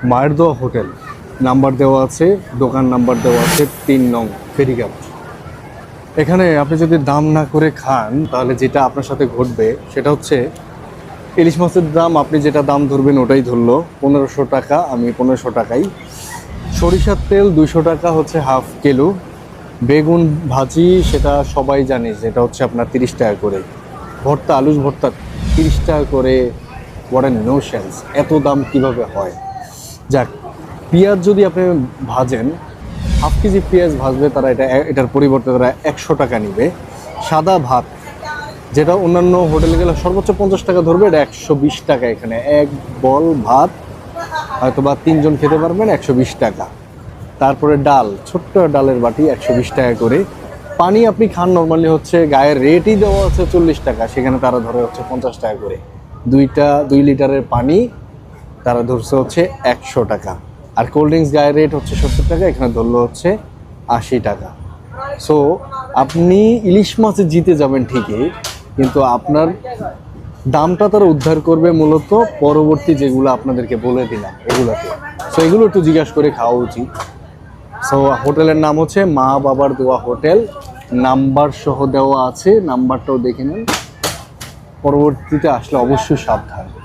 মায়ের দোয়া hotel number দেওয়া আছে, দোকান নাম্বার দেওয়া আছে 3 নং ফেরিঘাট। এখানে আপনি যদি দাম না করে খান তাহলে যেটা আপনার সাথে ঘটবে সেটা হচ্ছে ইলিশ মাছের দাম আপনি যেটা দাম ধরবেন ওটাই ধরলো 1500 টাকা, আমি 1500 টাকাই। সরিষার তেল 200 টাকা হচ্ছে হাফ কিলো। বেগুন ভাজি সেটা সবাই জানে যেটা হচ্ছে আপনার 30 টাকা করে। ভর্তা আলুর ভর্তা 30 টাকা করে। হোয়াট এ নো সেন্স, এত দাম কিভাবে হয়? যাক, পেঁয়াজ যদি আপনি ভাজেন, হাফ কেজি পেঁয়াজ ভাজবে তারা এটার পরিবর্তে তারা 100 টাকা নিবে। সাদা ভাত যেটা অন্যান্য হোটেলে গেলে সর্বোচ্চ 50 টাকা ধরবে, এটা 120 টাকা। এখানে এক বল ভাত হয়তো বা 3 জন খেতে পারবেন, 120 টাকা। তারপরে ডাল, ছোট্ট ডালের বাটি 120 টাকা করে। পানি আপনি খান নর্মালি হচ্ছে গায়ের রেটই দেওয়া আছে 40 টাকা, সেখানে তারা ধরে হচ্ছে 50 টাকা করে। 2 লিটারের পানি তারা ধরছে হচ্ছে 100 টাকা। আর কোল্ড ড্রিঙ্কস গায়ের রেট হচ্ছে 70 টাকা, এখানে ধরলো হচ্ছে 80 টাকা। সো আপনি ইলিশ মাছে জিতে যাবেন ঠিকই, কিন্তু আপনার দামটা তারা উদ্ধার করবে মূলত পরবর্তী যেগুলো আপনাদেরকে বলে দিলাম এগুলোতে। সো এগুলো একটু জিজ্ঞাসা করে খাওয়া উচিত। সো হোটেলের নাম হচ্ছে মা বাবার দোয়া হোটেল, নাম্বার সহ দেওয়া আছে, নাম্বারটাও দেখে নেন। পরবর্তীতে আসলে অবশ্যই সাবধান।